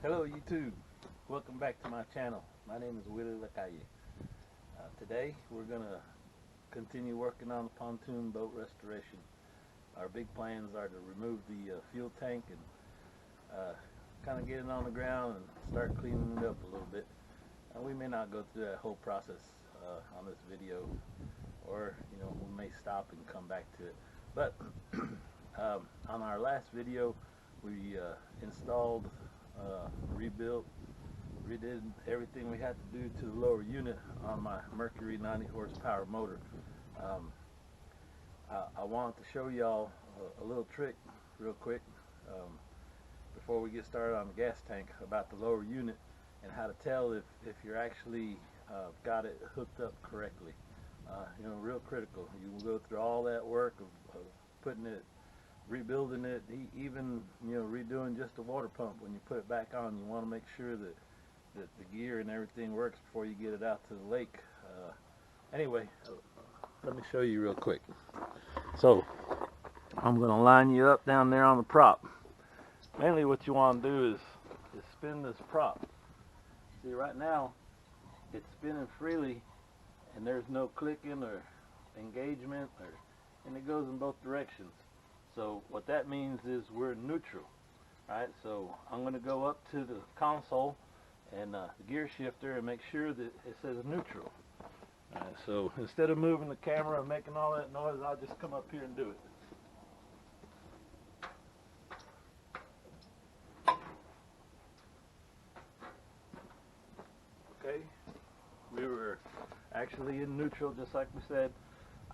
Hello YouTube, welcome back to my channel. My name is Willie Lacalle. Today we're going to continue working on the pontoon boat restoration. Our big plans are to remove the fuel tank and kind of get it on the ground and start cleaning it up a little bit. We may not go through that whole process on this video, or we may stop and come back to it. But on our last video we installed, rebuilt, redid everything we had to do to the lower unit on my Mercury 90 horsepower motor. I wanted to show y'all a little trick real quick before we get started on the gas tank about the lower unit and how to tell if you're actually got it hooked up correctly. Real critical. You will go through all that work of putting it, rebuilding it, even redoing just the water pump. When you put it back on, you want to make sure that the gear and everything works before you get it out to the lake. Anyway, let me show you real quick. So I'm going to line you up down there on the prop. Mainly what you want to do is spin this prop. See, right now it's spinning freely and there's no clicking or engagement, and it goes in both directions. So what that means is we're in neutral. Alright, so I'm going to go up to the console and the gear shifter and make sure that it says neutral. Alright, so instead of moving the camera and making all that noise, I'll just come up here and do it. Okay, we were actually in neutral just like we said.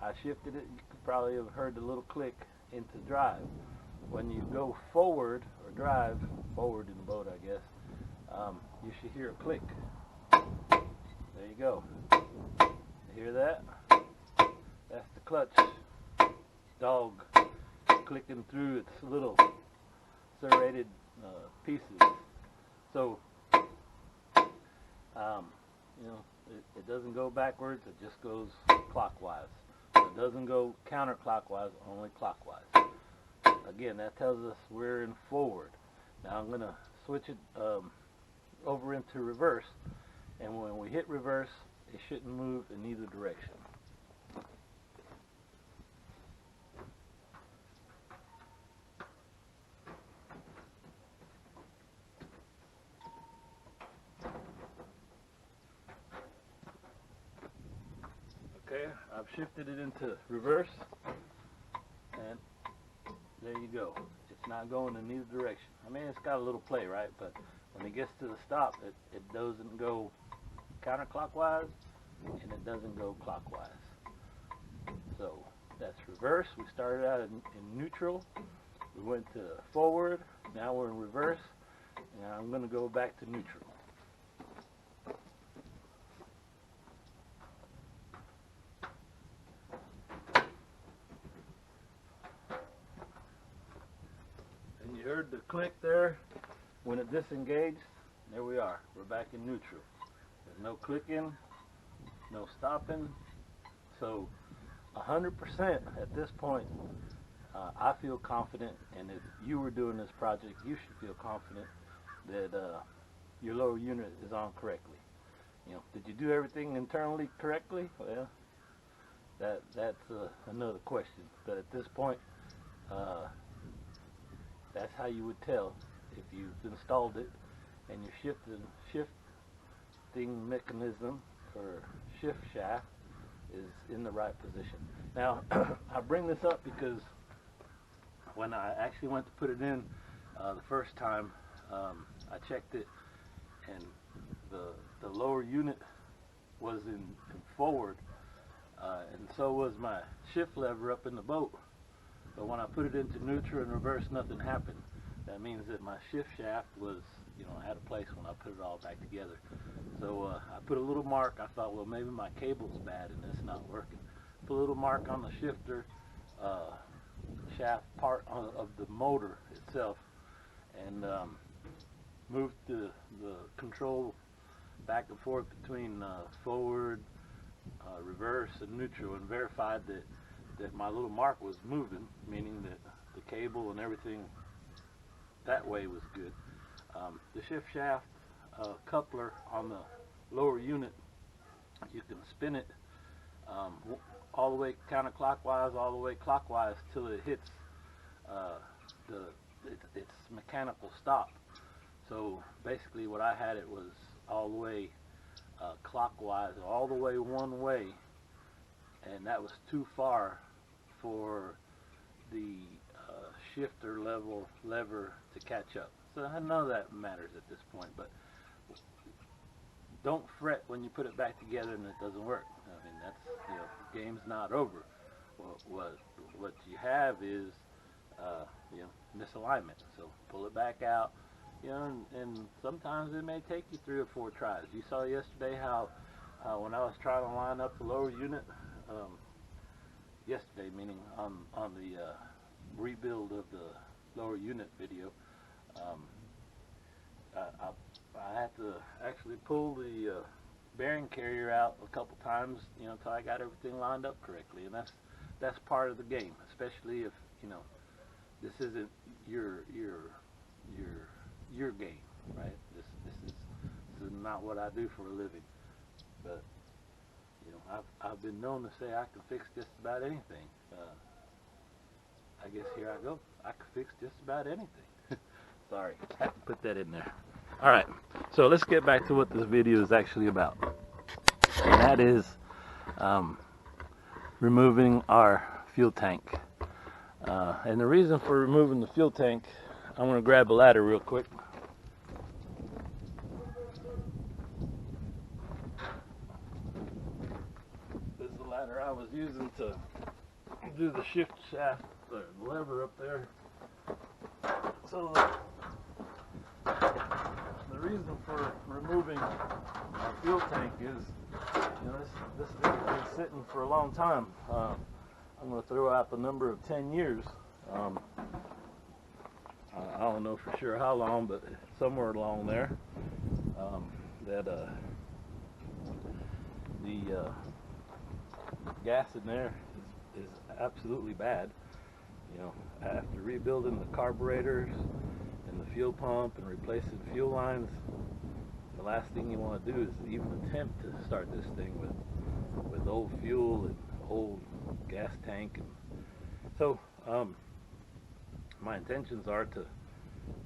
I shifted it. You could probably have heard the little click into drive. When you go forward or drive forward in the boat, I guess, you should hear a click. There you go. You hear that? That's the clutch dog clicking through its little serrated pieces. So it doesn't go backwards, it just goes clockwise. It doesn't go counterclockwise, only clockwise. Again, that tells us we're in forward. Now I'm going to switch it over into reverse, and when we hit reverse, it shouldn't move in either direction. Okay, I've shifted it into reverse, and there you go. It's not going in either direction. I mean, it's got a little play, right? But when it gets to the stop, it doesn't go counterclockwise, and it doesn't go clockwise. So that's reverse. We started out in neutral. We went to forward. Now we're in reverse. Now I'm going to go back to neutral. You heard the click there. When it disengaged, there we are. We're back in neutral. There's no clicking, no stopping. So 100% at this point, I feel confident, and if you were doing this project, you should feel confident that your lower unit is on correctly. Did you do everything internally correctly? Well, that's another question. But at this point, that's how you would tell if you've installed it and your shifting mechanism or shift shaft is in the right position. Now, I bring this up because when I actually went to put it in the first time, I checked it, and the lower unit was in forward, and so was my shift lever up in the boat. But when I put it into neutral and reverse, nothing happened. That means that my shift shaft was, out of place when I put it all back together. So I put a little mark. I thought, well, maybe my cable's bad and it's not working. Put a little mark on the shifter shaft part of the motor itself, and moved the control back and forth between forward, reverse, and neutral, and verified that my little mark was moving, meaning that the cable and everything that way was good. The shift shaft coupler on the lower unit, you can spin it all the way counterclockwise, all the way clockwise till it hits its mechanical stop. So basically what I had, it was all the way clockwise, all the way one way, and that was too far for the shifter lever to catch up. So none of that matters at this point, but don't fret when you put it back together and it doesn't work. I mean, that's, you know, the game's not over. What you have is you know, misalignment. So pull it back out, you know, and sometimes it may take you 3 or 4 tries. You saw yesterday how when I was trying to line up the lower unit, yesterday, meaning on the rebuild of the lower unit video, I had to actually pull the bearing carrier out a couple times, you know, until I got everything lined up correctly. And that's part of the game, especially if, you know, this isn't your game, right? This is not what I do for a living. But you know, I've been known to say I can fix just about anything. I guess here I go. I can fix just about anything. Sorry, I had to put that in there. Alright, so let's get back to what this video is actually about. And that is removing our fuel tank. And the reason for removing the fuel tank, I'm going to grab a ladder real quick. This is the ladder I was using to do the shift shaft, the lever up there. So the reason for removing our fuel tank is, you know, this thing's been sitting for a long time. I'm going to throw out the number of 10 years. I don't know for sure how long, but somewhere along there, that the gas in there is absolutely bad. You know, after rebuilding the carburetors and the fuel pump and replacing fuel lines, the last thing you want to do is even attempt to start this thing with old fuel and old gas tank. And so my intentions are to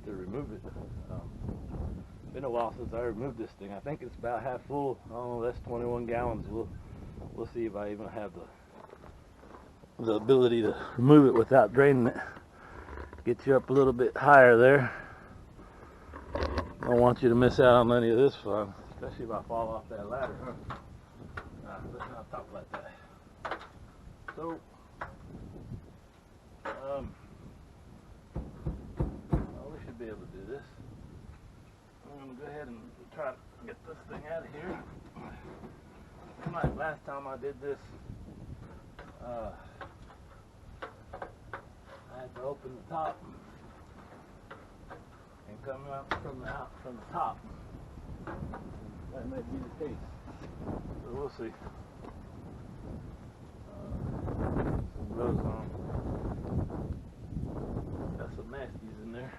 remove it. It's been a while since I removed this thing. I think it's about half full. Oh, that's 21 gallons. We'll see if I even have the ability to remove it without draining it. Get you up a little bit higher there. I don't want you to miss out on any of this fun, especially if I fall off that ladder, huh? Let's not talk like that. So, well, we should be able to do this. I'm going to go ahead and try to get this thing out of here. Like last time I did this, I had to open the top and come out from the top. That may be the case. So we'll see. Some gloves on. Got some nasties in there.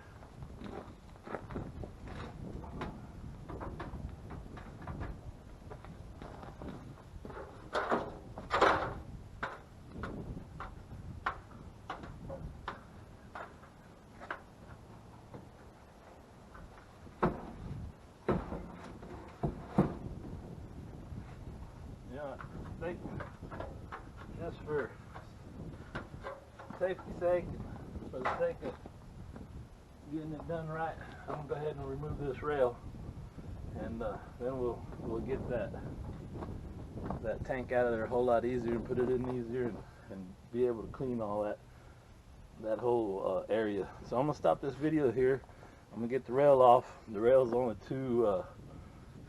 I think just for safety's sake, for the sake of getting it done right, I'm going to go ahead and remove this rail, and then we'll get that tank out of there a whole lot easier and put it in easier and be able to clean all that whole area. So I'm going to stop this video here. I'm going to get the rail off. The rail's only 2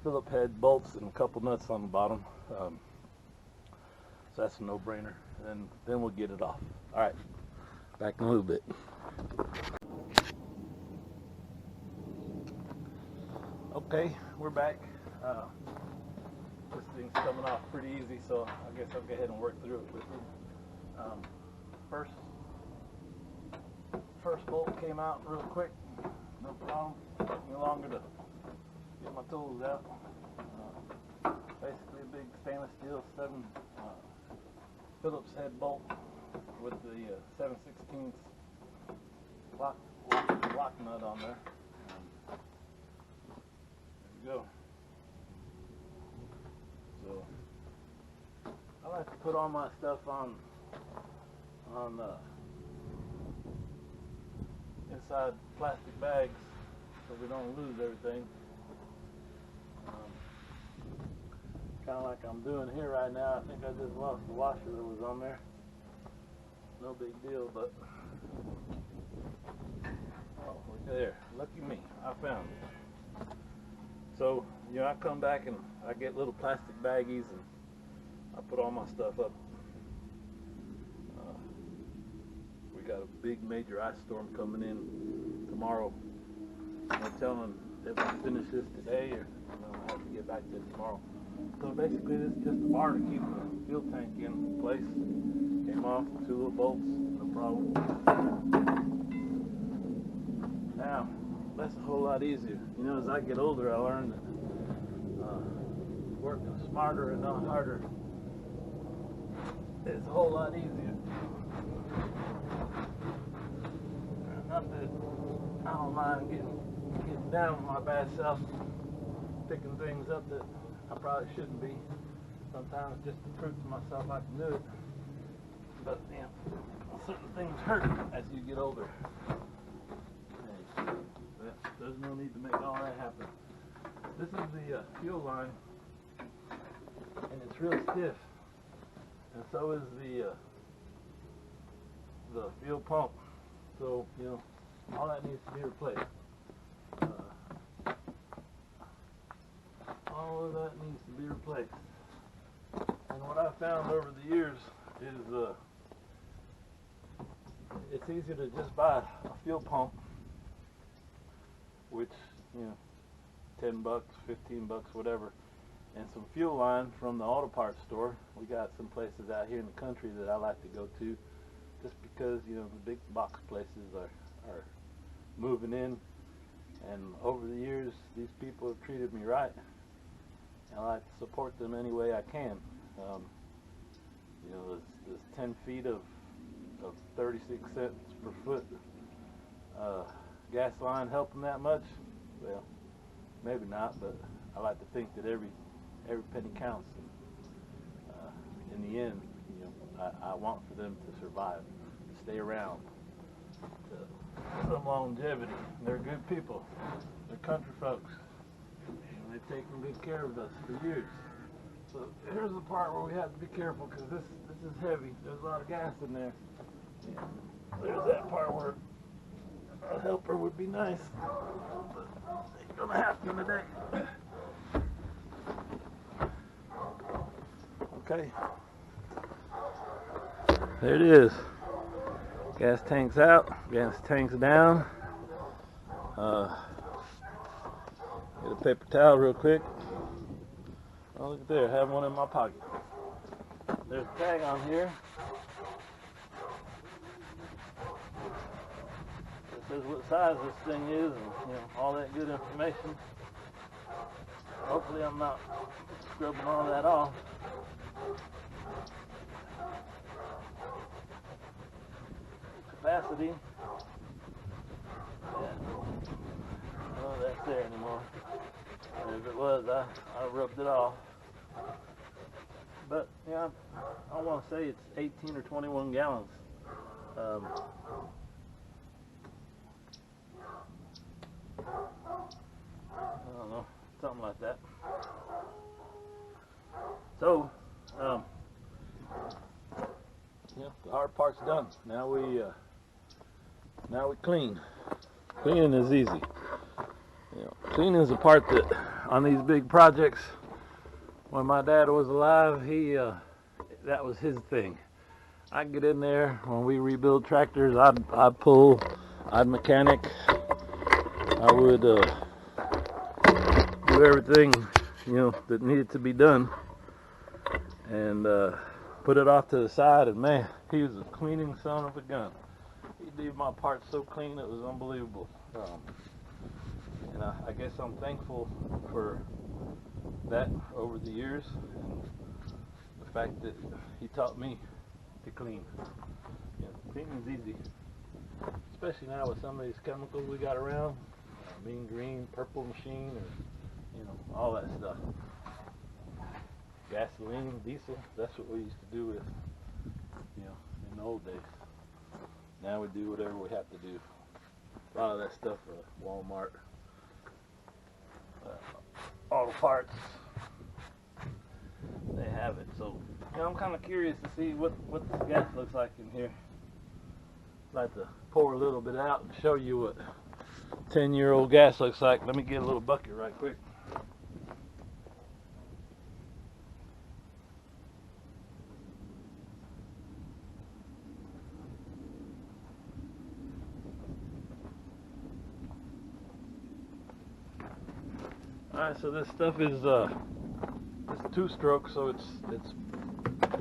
Phillip head bolts and a couple nuts on the bottom. So that's a no-brainer, and then we'll get it off. Alright, back in a little bit. Okay, we're back. This thing's coming off pretty easy, so I guess I'll go ahead and work through it with you. First bolt came out real quick. no problem any longer to get my tools out. Basically a big stainless steel 7 Phillips head bolt with the 7/16 lock nut on there. There we go. So I like to put all my stuff on inside plastic bags so we don't lose everything. Kind of like I'm doing here right now. I think I just lost the washer that was on there. No big deal, but oh, look there. Lucky me, I found it. So, you know, I come back and I get little plastic baggies and I put all my stuff up. We got a big major ice storm coming in tomorrow. I'm telling if I finish this today, or I'll have to get back to it tomorrow. So basically, this is just a bar to keep the fuel tank in place. Came off, 2 little bolts, no problem. Now, that's a whole lot easier. You know, as I get older, I learned that working smarter and not harder is a whole lot easier. Not that I don't mind getting down with my bad self, picking things up that I probably shouldn't be. Sometimes just to prove to myself I can do it. But you know, certain things hurt as you get older. There's no need to make all that happen. This is the fuel line, and it's real stiff, and so is the fuel pump. So you know, all that needs to be replaced. All of that needs to be replaced. And what I found over the years is it's easier to just buy a fuel pump, which, you know, $10, $15, whatever, and some fuel line from the auto parts store. We got some places out here in the country that I like to go to, just because, you know, the big box places are moving in, and over the years these people have treated me right. I like to support them any way I can. You know, this 10 feet of 36 cents per foot gas line helping that much? Well, maybe not, but I like to think that every penny counts. In the end, you know, I want for them to survive, to stay around, some longevity. They're good people. They're country folks. They've taken good care of us for years. So here's the part where we have to be careful, because this is heavy. There's a lot of gas in there. Yeah. There's that part where a helper would be nice, but ain't gonna happen today. Okay. There it is. Gas tank's out. Gas tank's down. Get a paper towel real quick. Oh, look at there, I have one in my pocket. There's a tag on here. It says what size this thing is, and you know, all that good information. Hopefully I'm not scrubbing all that off. Capacity. Yeah. Oh, that's there anymore. And if it was, I rubbed it off. But yeah, I want to say it's 18 or 21 gallons. I don't know, something like that. So, yeah, the hard part's done. Now we clean. Cleaning is easy. You know, cleaning is the part that on these big projects. When my dad was alive, that was his thing. I'd get in there when we rebuild tractors. I'd pull, I'd mechanic. I would do everything, you know, that needed to be done, and put it off to the side. And man, he was a cleaning son of a gun. He'd leave my parts so clean it was unbelievable. And I guess I'm thankful for that over the years, and the fact that he taught me to clean. You know, cleaning's easy, especially now with some of these chemicals we got around, mean green, purple machine, or all that stuff. Gasoline, diesel, that's what we used to do with, in the old days. Now we do whatever we have to do. A lot of that stuff, Walmart, auto parts, they have it. So, I'm kind of curious to see what this gas looks like in here. I'd like to pour a little bit out and show you what 10-year-old gas looks like. Let me get a little bucket right quick. Alright, so this stuff is it's 2-stroke, so it's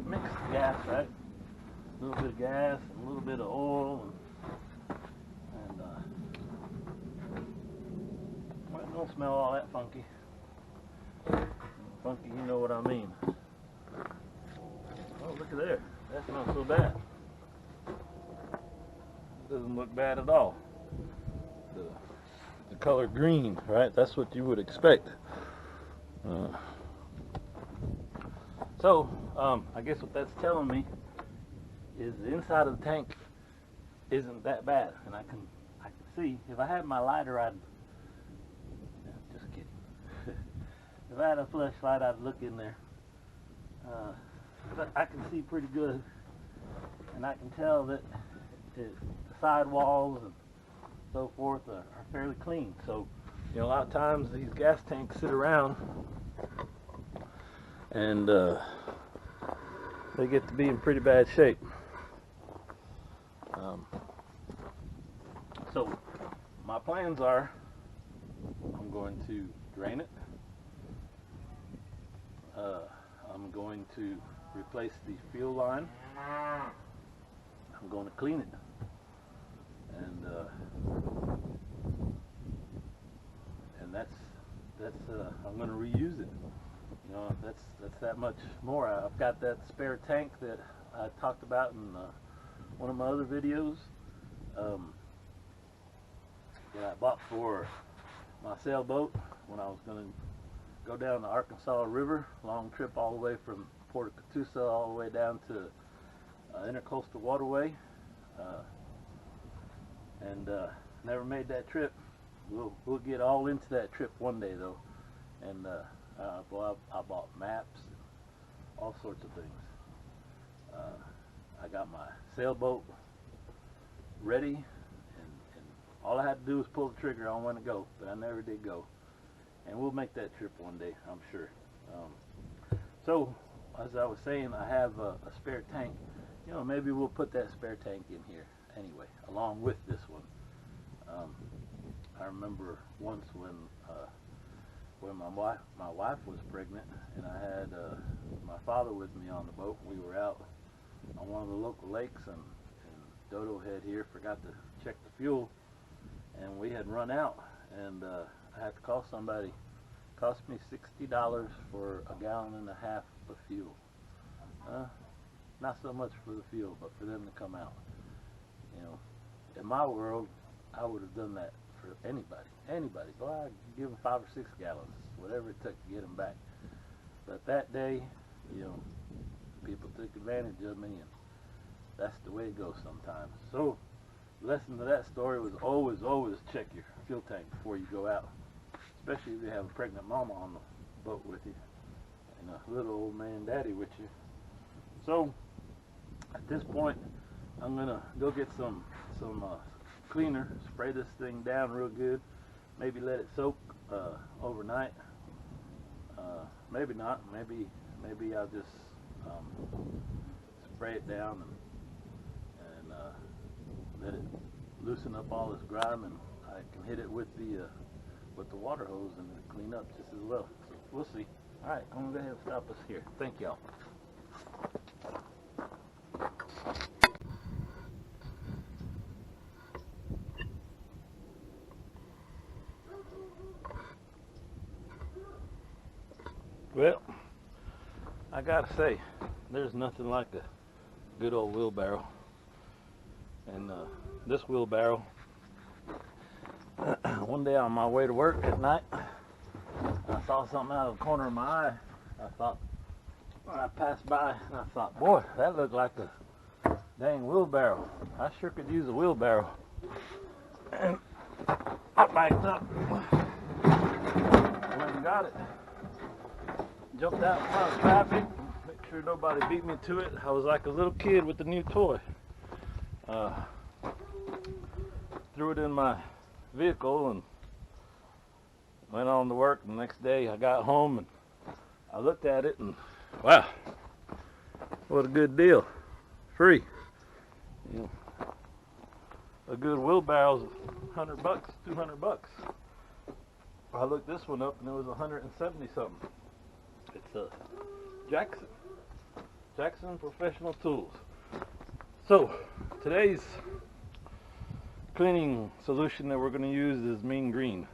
mixed gas, right? A little bit of gas, a little bit of oil, and well, it don't smell all that funky. Funky, you know what I mean. Oh, look at there. That's not so bad. It doesn't look bad at all. The color green, right? That's what you would expect. So, I guess what that's telling me is the inside of the tank isn't that bad, and I can see if I had my lighter, just kidding. If I had a flashlight, I'd look in there. But I can see pretty good, and I can tell that the sidewalls and so forth are fairly clean. So, a lot of times these gas tanks sit around and they get to be in pretty bad shape. So my plans are, I'm going to drain it. I'm going to replace the fuel line. I'm going to clean it. And that's I'm going to reuse it. That's that much more. I've got that spare tank that I talked about in one of my other videos that I bought for my sailboat when I was going to go down the Arkansas River, long trip all the way from Port of Catoosa all the way down to Intercoastal Waterway, and never made that trip. We'll get all into that trip one day though, and I bought maps and all sorts of things. I got my sailboat ready, and all I had to do was pull the trigger on when to go, but I never did go. And we'll make that trip one day, I'm sure. So, as I was saying, I have a spare tank. Maybe we'll put that spare tank in here anyway, along with this one. I remember once when my wife was pregnant, and I had my father with me on the boat. We were out on one of the local lakes, and Dodo head here forgot to check the fuel, and we had run out, and I had to call somebody. It cost me $60 for a gallon and a half of fuel. Not so much for the fuel, but for them to come out. In my world, I would have done that for anybody. Go out, give them 5 or 6 gallons, whatever it took to get them back. But that day, people took advantage of me, and that's the way it goes sometimes. So, the lesson to that story was always check your fuel tank before you go out, especially if you have a pregnant mama on the boat with you and a little old man daddy with you. So, at this point, I'm gonna go get some cleaner, spray this thing down real good, maybe let it soak overnight. Maybe not. Maybe I'll just spray it down and let it loosen up all this grime, and I can hit it with the water hose and it'll clean up just as well. So we'll see. All right, I'm gonna go ahead and stop us here. Thank y'all. Well, I gotta say, there's nothing like a good old wheelbarrow. And this wheelbarrow, one day on my way to work at night, I saw something out of the corner of my eye. I thought, when I passed by, and I thought, boy, that looked like a dang wheelbarrow. I sure could use a wheelbarrow. And I backed up, went and got it, jumped out in front of traffic, make sure nobody beat me to it. I was like a little kid with a new toy. Threw it in my vehicle and went on to work. The next day I got home and I looked at it and wow, what a good deal. Free. You know, a good wheelbarrow's $100, $200. I looked this one up and it was 170 something. It's a Jackson Professional Tools. So today's cleaning solution that we're going to use is mean green.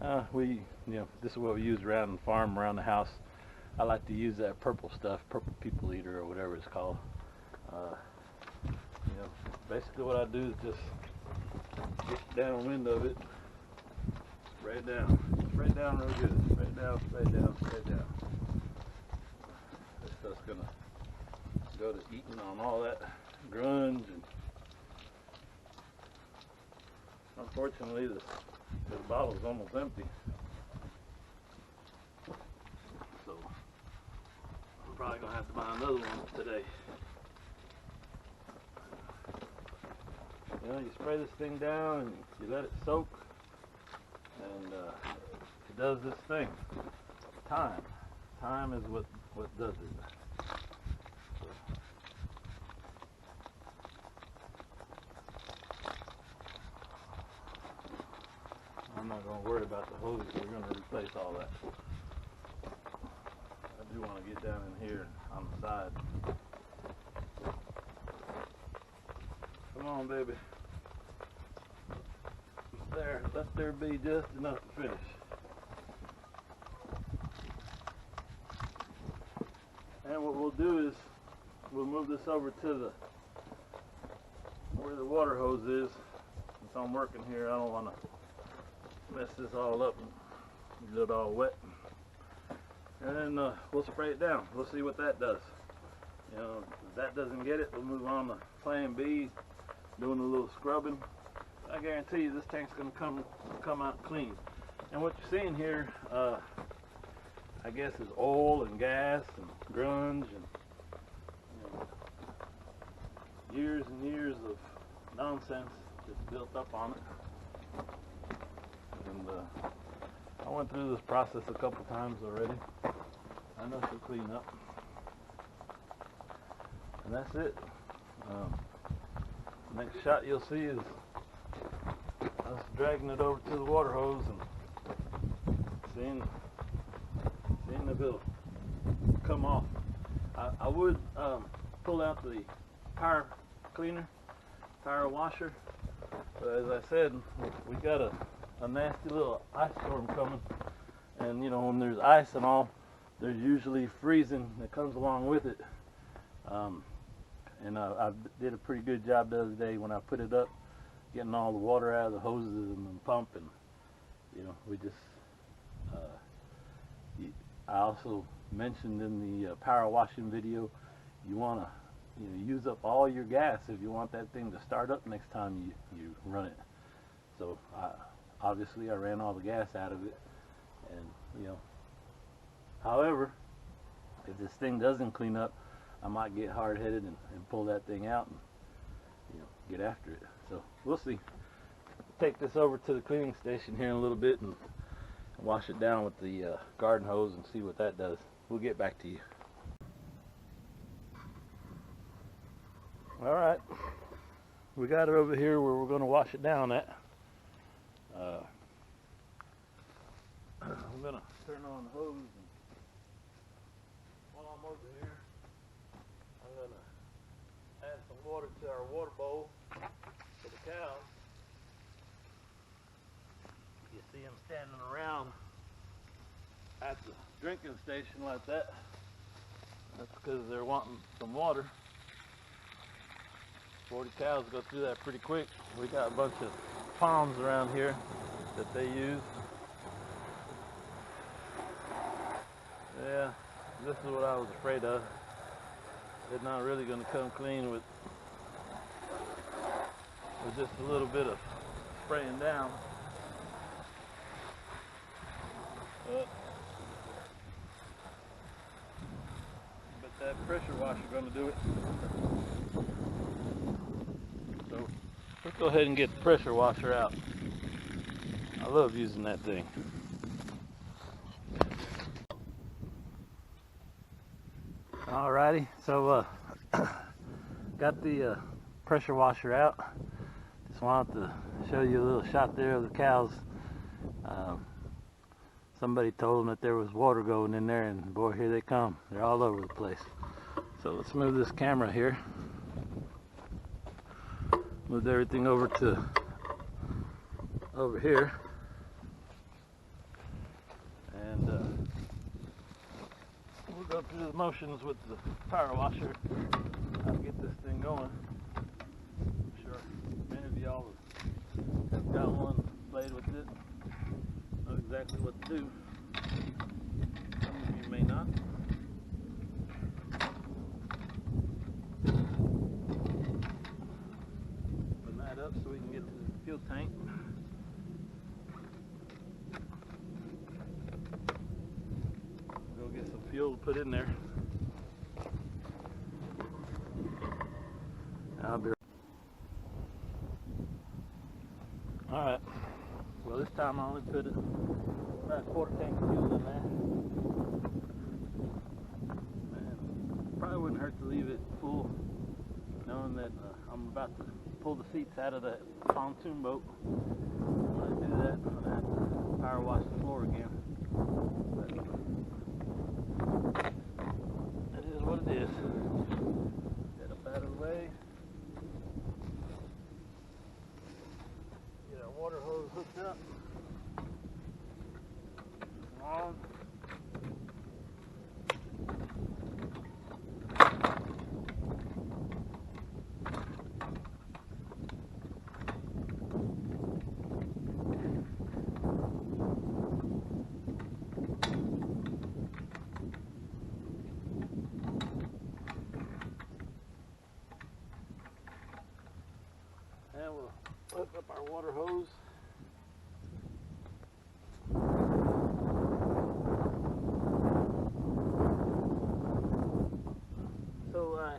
This is what we use around the farm, around the house. I like to use that purple stuff, purple people eater or whatever it's called. Basically what I do is just get downwind of it, spray it down real good, spray down. This stuff's gonna go to eating on all that grunge, and unfortunately the bottle's almost empty. So I'm probably gonna have to buy another one today. You spray this thing down and you let it soak, and it does this thing. Time is what does it. So, I'm not going to worry about the hose. We're going to replace all that. I do want to get down in here on the side. Come on, baby. There, let there be just enough to finish. And what we'll do is we'll move this over to where the water hose is. Since I'm working here, I don't want to mess this all up and get it all wet. And then we'll spray it down. We'll see what that does. If that doesn't get it, we'll move on to plan B, doing a little scrubbing. I guarantee you this tank's going to come out clean. And what you're seeing here, I guess, is oil and gas and grunge and years and years of nonsense that's built up on it. And I went through this process a couple times already. I know she'll clean up. And that's it. Next shot you'll see is us dragging it over to the water hose and seeing if it'll come off. I would pull out the power cleaner, power washer, but as I said, we got a nasty little ice storm coming, and when there's ice and all, there's usually freezing that comes along with it. And I did a pretty good job the other day when I put it up, getting all the water out of the hoses and the pump, and we just I also mentioned in the power washing video, you want to use up all your gas if you want that thing to start up next time you run it. So obviously I ran all the gas out of it, and however, if this thing doesn't clean up, I might get hard-headed and pull that thing out and get after it. So we'll see. Take this over to the cleaning station here in a little bit and wash it down with the garden hose and see what that does. We'll get back to you. Alright, we got it over here where we're going to wash it down at. I'm going to turn on the hose, and while I'm over here, I'm going to add some water to our water bowl for the cows. You see them standing around at the drinking station like that, that's because they're wanting some water. 40 cows go through that pretty quick. We got a bunch of ponds around here that they use. Yeah, this is what I was afraid of. They're not really going to come clean with just a little bit of spraying down. But that pressure washer is going to do it. So let's go ahead and get the pressure washer out. I love using that thing. Alrighty, so got the pressure washer out. Just wanted to show you a little shot there of the cows. Somebody told them that there was water going in there, and boy, here they come. They're all over the place. So let's move this camera here. Moved everything over to over here. And we'll go through the motions with the power washer. How to get this thing going. I'm sure many of y'all have got one, played with it, know exactly what to do. Some of you may not. Open that up so we can get to the fuel tank. Go get some fuel to put in there. I'll be right. Alright, well this time I only put about a quarter tank of fuel in there. And probably wouldn't hurt to leave it full, knowing that I'm about to pull the seats out of that pontoon boat. When I do that, I'm going to have to power wash the floor again. But it is what it is. Get up out of the way. Get our water hose hooked up. Come on. And we'll hook up our water hose. So I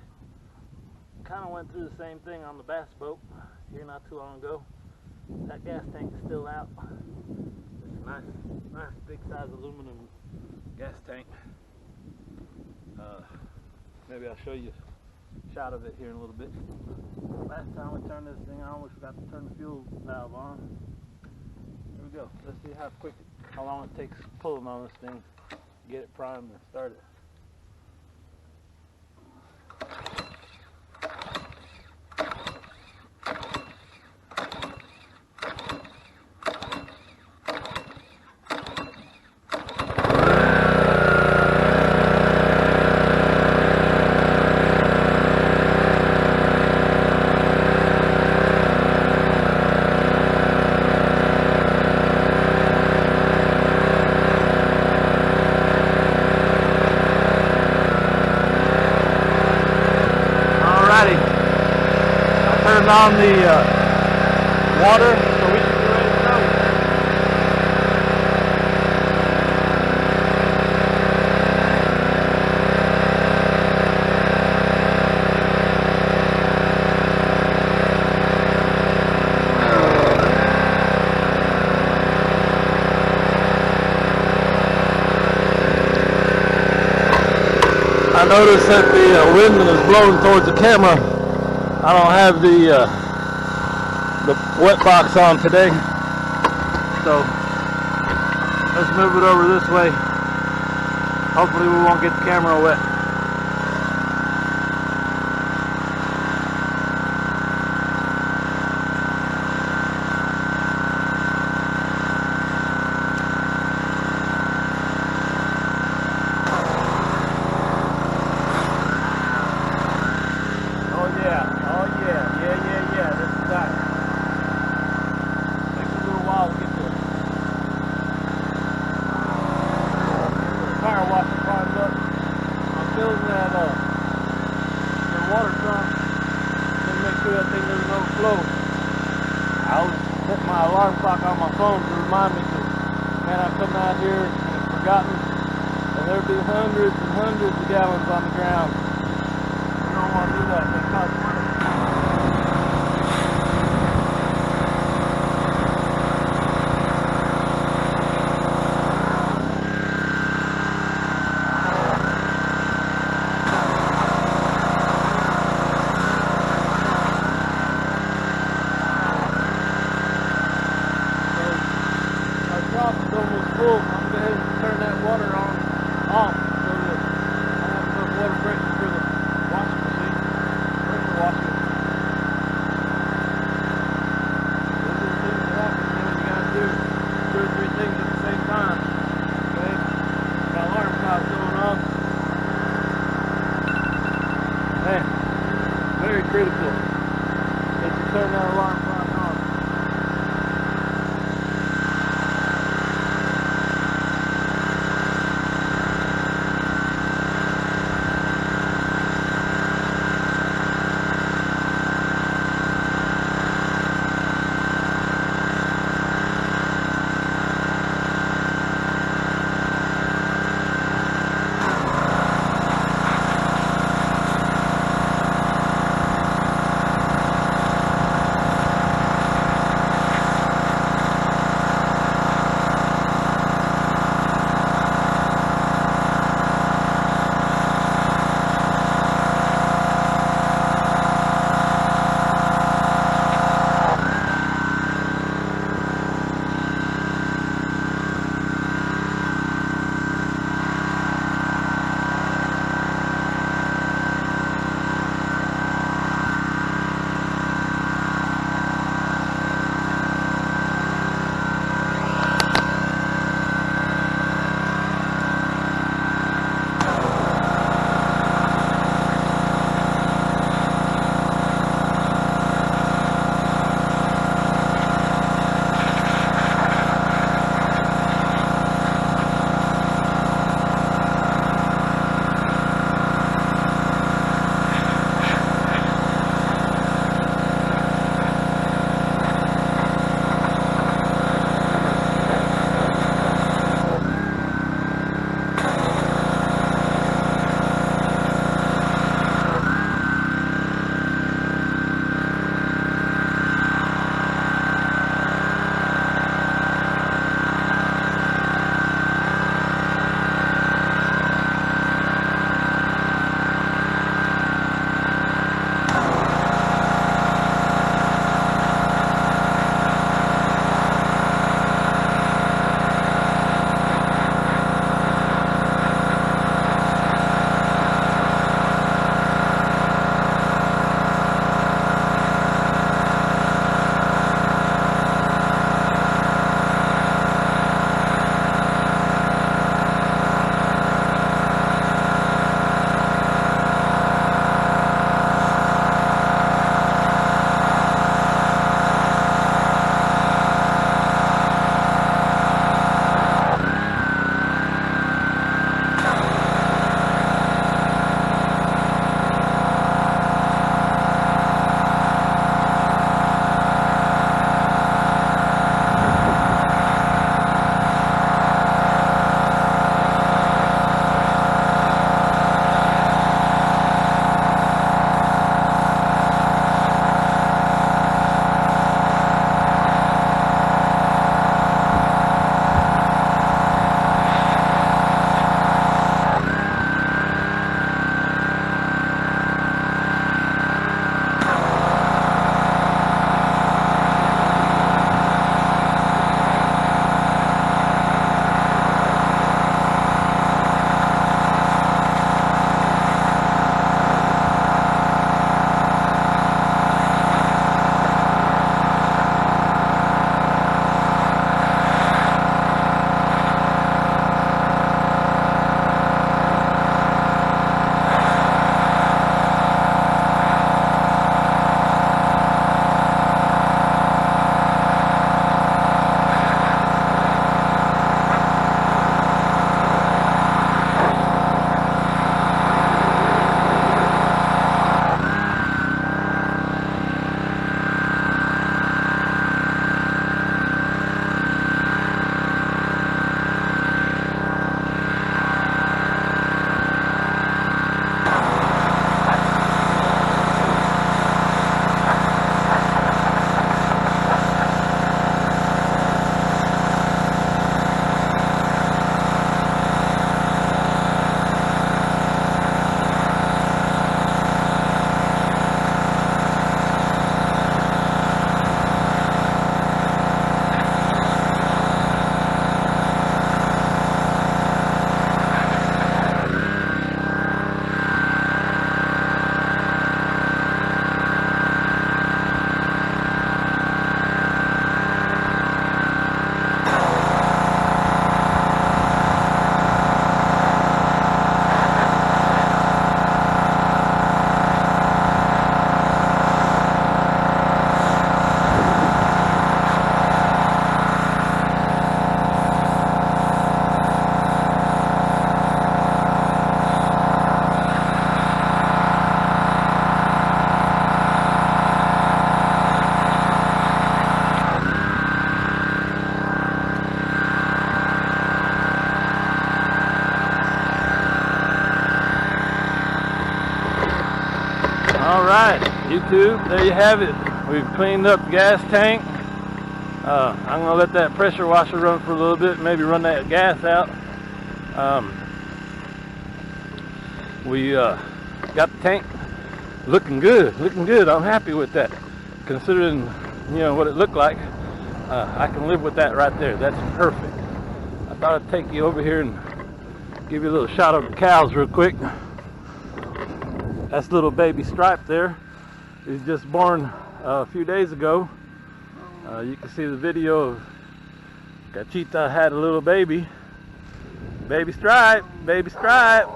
kind of went through the same thing on the bass boat here not too long ago. That gas tank is still out. It's a nice big size aluminum gas tank. Maybe I'll show you a shot of it here in a little bit. Last time we turned this thing on, we forgot to turn the fuel valve on. Here we go. Let's see how long it takes pulling on this thing, get it primed and start it. Turned on the water, so we should be ready to go. I noticed that the wind is blowing towards the camera. I don't have the wet box on today, so let's move it over this way. Hopefully we won't get the camera wet. that the water trunk and make sure that thing doesn't overflow. I always set my alarm clock on my phone to remind me, because man, I come out here and forgotten, and there'd be hundreds and hundreds of gallons on the ground. You don't want to do that. They cost money. Full. I'm going to go ahead and turn that water off so that I have enough water pressure for the washing machine, pressure washer. Alright, YouTube, there you have it. We've cleaned up the gas tank. I'm going to let that pressure washer run for a little bit, maybe run that gas out. We got the tank looking good, I'm happy with that. Considering, you know, what it looked like, I can live with that right there. That's perfect. I thought I'd take you over here and give you a little shot of the cows real quick. That's little baby Stripe there. He's just born a few days ago. You can see the video of Cachita had a little baby. Baby Stripe, baby Stripe.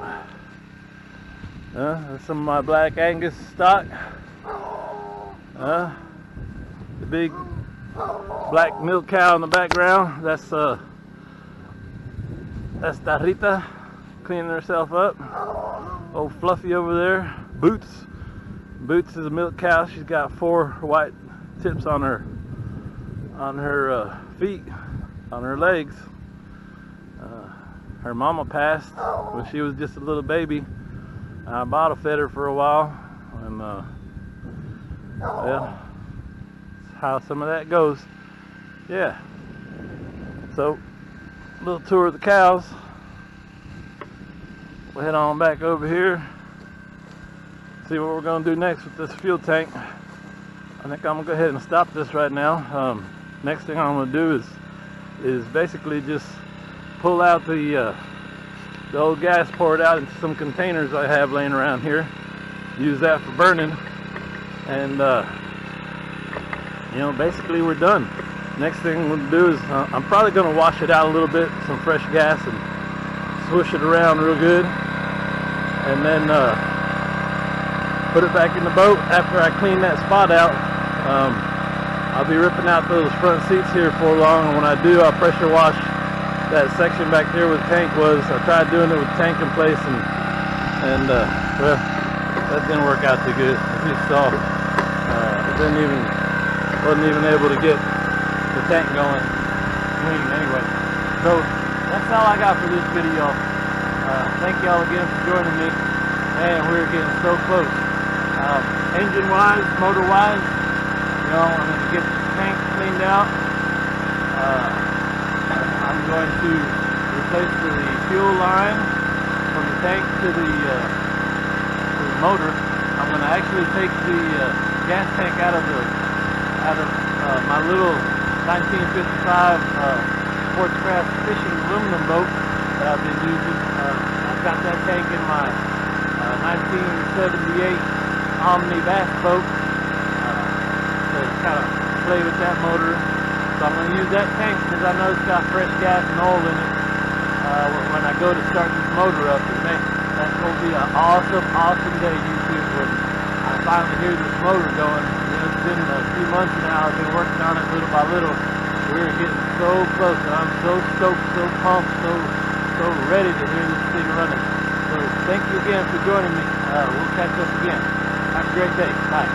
That's some of my Black Angus stock. The big black milk cow in the background. That's Tarita cleaning herself up. Old Fluffy over there. Boots. Boots is a milk cow. She's got 4 white tips on her feet, on her legs. Her mama passed when she was just a little baby. I bottle fed her for a while, and well, that's how some of that goes. Yeah. So, a little tour of the cows. We'll head on back over here. See what we're going to do next with this fuel tank. I think I'm going to go ahead and stop this right now. Next thing I'm going to do is basically just pull out the old gas, pour it out into some containers I have laying around here. Use that for burning. And you know, basically we're done. Next thing we'll do is I'm probably going to wash it out a little bit, some fresh gas, and swoosh it around real good, and then put it back in the boat. After I clean that spot out, I'll be ripping out those front seats here for long, and when I do, I'll pressure wash that section back there where the tank was. I tried doing it with the tank in place, and well, that didn't work out too good. As you saw, wasn't even able to get the tank going clean anyway. So that's all I got for this video. Thank y'all again for joining me. Man, we're getting so close. Engine wise, motor wise, you know, I'm going to get the tank cleaned out. I'm going to replace the fuel line from the tank to the motor. I'm going to actually take the gas tank out of my little 1955 Sportscraft fishing aluminum boat that I've been using. I've got that tank in my 1978 Omni bass boat to kind of play with that motor. So I'm going to use that tank because I know it's got fresh gas and oil in it when I go to start this motor up. And man, that's going to be an awesome day, YouTube, when I finally hear this motor going. You know, it's been a few months now. I've been working on it little by little. We're getting so close. I'm so stoked, so pumped, so ready to hear this thing running. So thank you again for joining me. We'll catch up again. Have a great day. Bye.